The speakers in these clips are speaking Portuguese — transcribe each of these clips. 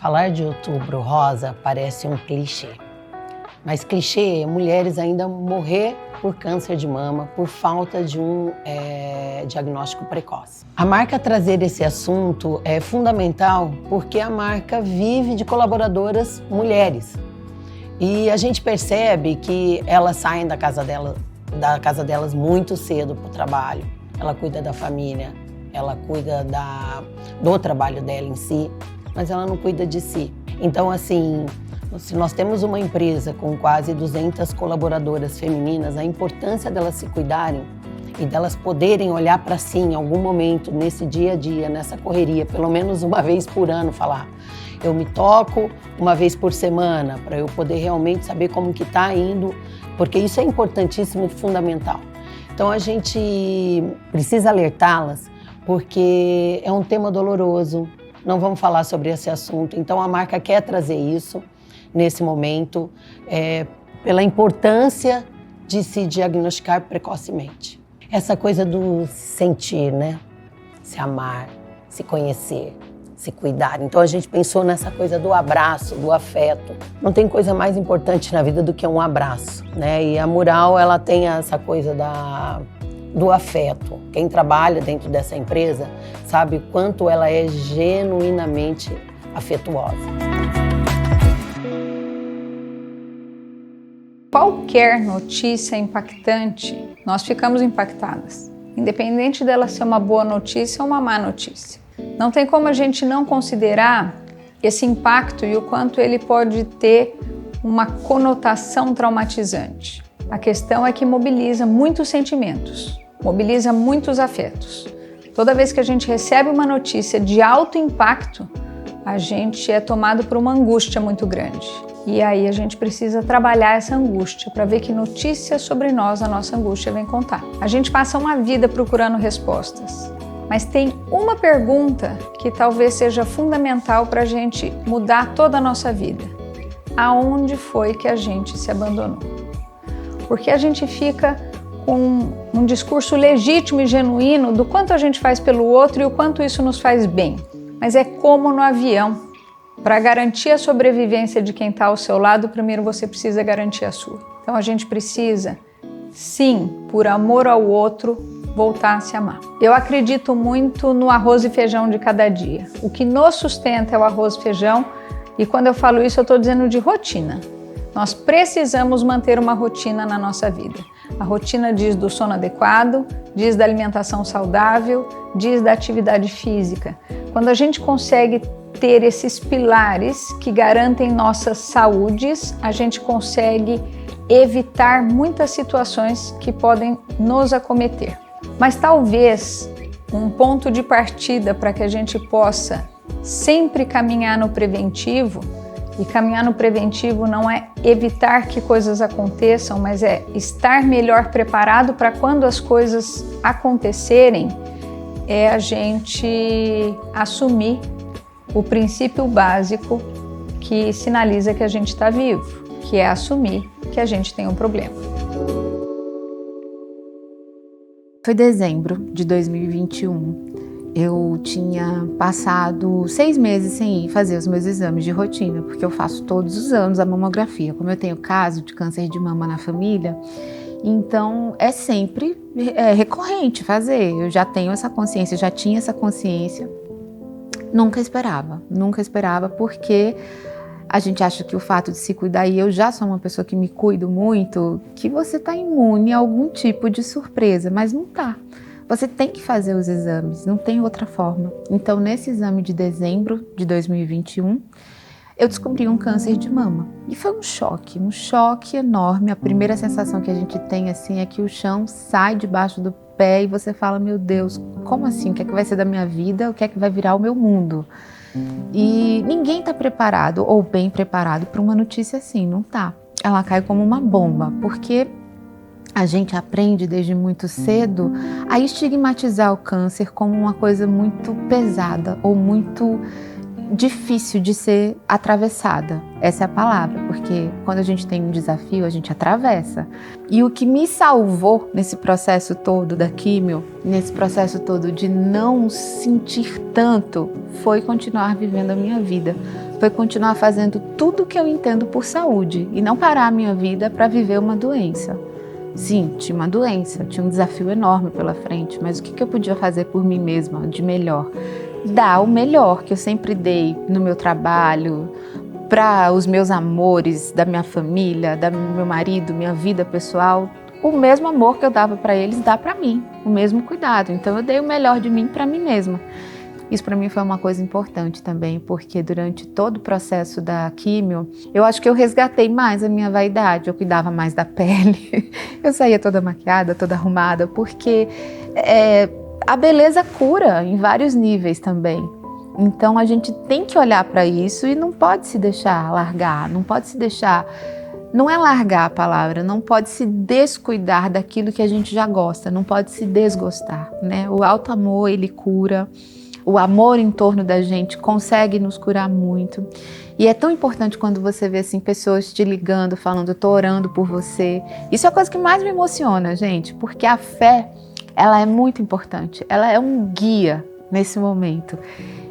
Falar de Outubro Rosa parece um clichê, mas clichê é mulheres ainda morrer por câncer de mama por falta de um diagnóstico precoce. A marca trazer esse assunto é fundamental porque a marca vive de colaboradoras mulheres e a gente percebe que elas saem da casa delas muito cedo para o trabalho. Ela cuida da família, ela cuida do trabalho dela em si, mas ela não cuida de si. Então, assim, se nós temos uma empresa com quase 200 colaboradoras femininas, a importância delas se cuidarem e delas poderem olhar para si em algum momento, nesse dia a dia, nessa correria, pelo menos uma vez por ano, falar: eu me toco uma vez por semana, para eu poder realmente saber como que está indo, porque isso é importantíssimo e fundamental. Então, a gente precisa alertá-las, porque é um tema doloroso. Não vamos falar sobre esse assunto. Então, a marca quer trazer isso nesse momento, pela importância de se diagnosticar precocemente. Essa coisa do sentir, né? Se amar, se conhecer, se cuidar. Então, a gente pensou nessa coisa do abraço, do afeto. Não tem coisa mais importante na vida do que um abraço, né? E a Mural, ela tem essa coisa do afeto. Quem trabalha dentro dessa empresa sabe o quanto ela é genuinamente afetuosa. Qualquer notícia impactante, nós ficamos impactadas, independente dela ser uma boa notícia ou uma má notícia. Não tem como a gente não considerar esse impacto e o quanto ele pode ter uma conotação traumatizante. A questão é que mobiliza muitos sentimentos, mobiliza muitos afetos. Toda vez que a gente recebe uma notícia de alto impacto, a gente é tomado por uma angústia muito grande. E aí a gente precisa trabalhar essa angústia para ver que notícia sobre nós a nossa angústia vem contar. A gente passa uma vida procurando respostas, mas tem uma pergunta que talvez seja fundamental para a gente mudar toda a nossa vida. Aonde foi que a gente se abandonou? Porque a gente fica com um discurso legítimo e genuíno do quanto a gente faz pelo outro e o quanto isso nos faz bem. Mas é como no avião. Para garantir a sobrevivência de quem está ao seu lado, primeiro você precisa garantir a sua. Então a gente precisa, sim, por amor ao outro, voltar a se amar. Eu acredito muito no arroz e feijão de cada dia. O que nos sustenta é o arroz e feijão, e quando eu falo isso eu estou dizendo de rotina. Nós precisamos manter uma rotina na nossa vida. A rotina diz do sono adequado, diz da alimentação saudável, diz da atividade física. Quando a gente consegue ter esses pilares que garantem nossas saúdes, a gente consegue evitar muitas situações que podem nos acometer. Mas talvez um ponto de partida para que a gente possa sempre caminhar no preventivo, e caminhar no preventivo não é evitar que coisas aconteçam, mas é estar melhor preparado para quando as coisas acontecerem, é a gente assumir o princípio básico que sinaliza que a gente está vivo, que é assumir que a gente tem um problema. Foi dezembro de 2021. Eu tinha passado 6 meses sem ir fazer os meus exames de rotina, porque eu faço todos os anos a mamografia. Como eu tenho caso de câncer de mama na família, então é sempre recorrente fazer. Eu já tenho essa consciência, já tinha essa consciência. Nunca esperava, porque a gente acha que o fato de se cuidar, e eu já sou uma pessoa que me cuido muito, que você está imune a algum tipo de surpresa, mas não está. Você tem que fazer os exames, não tem outra forma. Então, nesse exame de dezembro de 2021, eu descobri um câncer de mama. E foi um choque enorme. A primeira sensação que a gente tem assim é que o chão sai debaixo do pé e você fala: meu Deus, como assim? O que é que vai ser da minha vida? O que é que vai virar o meu mundo? E ninguém está preparado ou bem preparado para uma notícia assim, não tá. Ela cai como uma bomba, porque a gente aprende desde muito cedo a estigmatizar o câncer como uma coisa muito pesada ou muito difícil de ser atravessada. Essa é a palavra, porque quando a gente tem um desafio, a gente atravessa. E o que me salvou nesse processo todo da químio, nesse processo todo de não sentir tanto, foi continuar vivendo a minha vida. foi continuar fazendo tudo o que eu entendo por saúde e não parar a minha vida para viver uma doença. Sim, tinha uma doença, tinha um desafio enorme pela frente, mas o que eu podia fazer por mim mesma de melhor? Dar o melhor que eu sempre dei no meu trabalho, para os meus amores, da minha família, do meu marido, minha vida pessoal. O mesmo amor que eu dava para eles, dá para mim, o mesmo cuidado. Então eu dei o melhor de mim para mim mesma. Isso para mim foi uma coisa importante também, porque durante todo o processo da químio, eu acho que eu resgatei mais a minha vaidade, eu cuidava mais da pele, eu saía toda maquiada, toda arrumada, porque a beleza cura em vários níveis também. Então a gente tem que olhar para isso e não pode se deixar largar, não pode se deixar, não é largar a palavra, não pode se descuidar daquilo que a gente já gosta, não pode se desgostar, né? O auto-amor, ele cura, o amor em torno da gente consegue nos curar muito. E é tão importante quando você vê assim, pessoas te ligando, falando, eu tô orando por você. Isso é a coisa que mais me emociona, gente, porque a fé, ela é muito importante, ela é um guia nesse momento.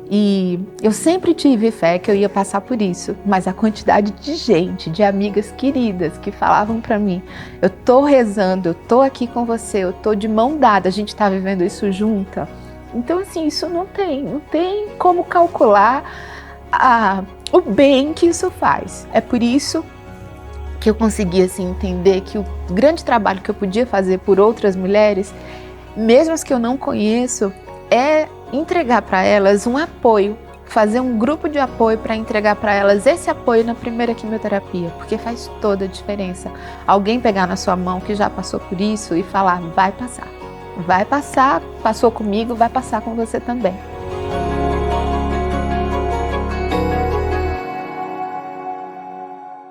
E eu sempre tive fé que eu ia passar por isso, mas a quantidade de gente, de amigas queridas que falavam para mim, eu tô rezando, eu tô aqui com você, eu tô de mão dada, a gente tá vivendo isso junta. Então assim, isso não tem como calcular o bem que isso faz. É por isso que eu consegui assim, entender que o grande trabalho que eu podia fazer por outras mulheres, mesmo as que eu não conheço, é entregar para elas um apoio, fazer um grupo de apoio para entregar para elas esse apoio na primeira quimioterapia, porque faz toda a diferença. Alguém pegar na sua mão que já passou por isso e falar, vai passar, passou comigo, vai passar com você também.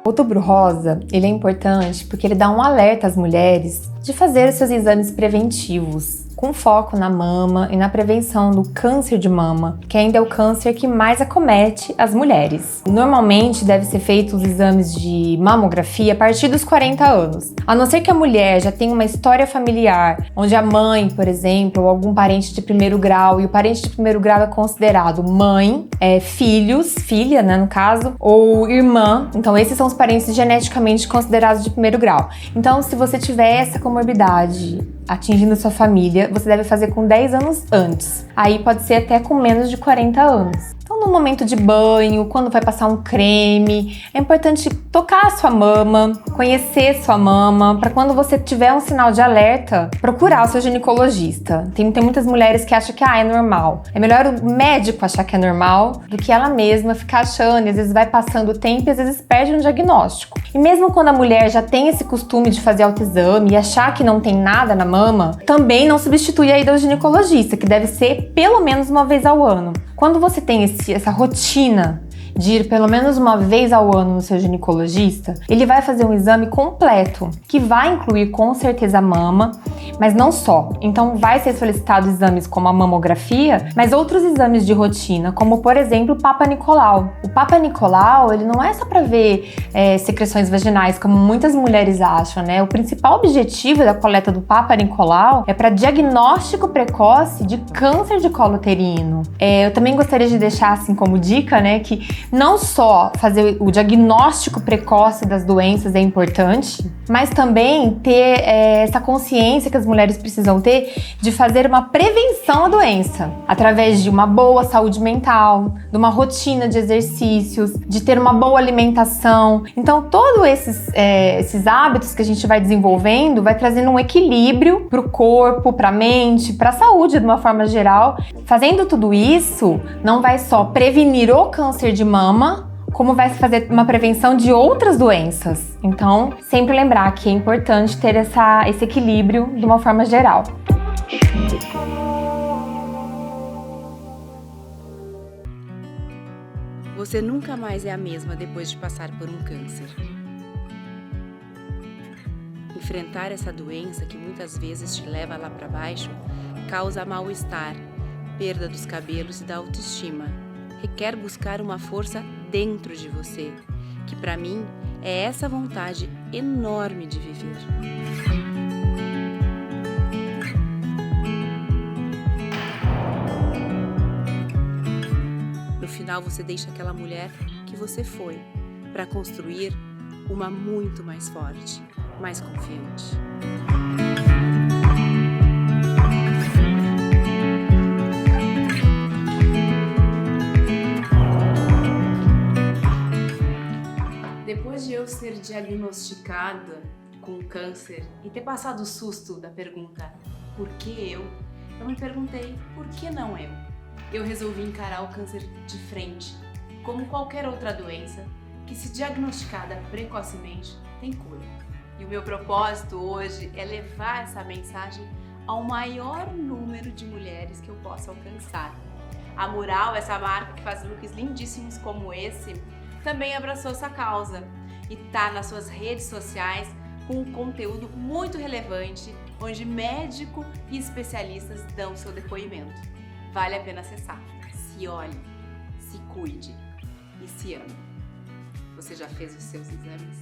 O Outubro Rosa, ele é importante porque ele dá um alerta às mulheres de fazer seus exames preventivos, com foco na mama e na prevenção do câncer de mama, que ainda é o câncer que mais acomete as mulheres. Normalmente deve ser feito os exames de mamografia a partir dos 40 anos, a não ser que a mulher já tenha uma história familiar, onde a mãe, por exemplo, ou algum parente de primeiro grau, e o parente de primeiro grau é considerado mãe, filhos, filha, né, no caso, ou irmã. Então esses são os parentes geneticamente considerados de primeiro grau. Então se você tiver essa comorbidade atingindo sua família, você deve fazer com 10 anos antes. Aí pode ser até com menos de 40 anos. Então, no momento de banho, quando vai passar um creme, é importante tocar a sua mama, conhecer sua mama, para quando você tiver um sinal de alerta, procurar o seu ginecologista. Tem muitas mulheres que acham que é normal. É melhor o médico achar que é normal do que ela mesma ficar achando, e às vezes vai passando o tempo e às vezes perde um diagnóstico. E mesmo quando a mulher já tem esse costume de fazer autoexame e achar que não tem nada na mama, também não substitui a ida ao ginecologista, que deve ser pelo menos uma vez ao ano. Quando você tem essa rotina de ir pelo menos uma vez ao ano no seu ginecologista, ele vai fazer um exame completo, que vai incluir com certeza a mama, mas não só. Então vai ser solicitado exames como a mamografia, mas outros exames de rotina, como por exemplo o Papa Nicolau. O Papa Nicolau, ele não é só para ver secreções vaginais, como muitas mulheres acham, né? O principal objetivo da coleta do Papa Nicolau é para diagnóstico precoce de câncer de colo uterino. Eu também gostaria de deixar assim como dica, né, que não só fazer o diagnóstico precoce das doenças é importante, mas também ter essa consciência que as mulheres precisam ter de fazer uma prevenção à doença, através de uma boa saúde mental, de uma rotina de exercícios, de ter uma boa alimentação. Então, todos esses hábitos que a gente vai desenvolvendo vai trazendo um equilíbrio para o corpo, para a mente, para a saúde de uma forma geral. Fazendo tudo isso, não vai só prevenir o câncer de mama, como vai fazer uma prevenção de outras doenças. Então, sempre lembrar que é importante ter esse equilíbrio de uma forma geral. Você nunca mais é a mesma depois de passar por um câncer. Enfrentar essa doença que muitas vezes te leva lá para baixo causa mal-estar, perda dos cabelos e da autoestima. Requer buscar uma força dentro de você, que para mim é essa vontade enorme de viver. No final você deixa aquela mulher que que você foi, para construir uma muito mais forte, mais confiante. Depois de eu ser diagnosticada com câncer e ter passado o susto da pergunta por que eu me perguntei por que não eu? Eu resolvi encarar o câncer de frente, como qualquer outra doença que, se diagnosticada precocemente, tem cura. E o meu propósito hoje é levar essa mensagem ao maior número de mulheres que eu possa alcançar. A Mural, essa marca que faz looks lindíssimos como esse, também abraçou essa causa e tá nas suas redes sociais com um conteúdo muito relevante, onde médico e especialistas dão seu depoimento. Vale a pena acessar. Se olhe, se cuide e se ame. Você já fez os seus exames?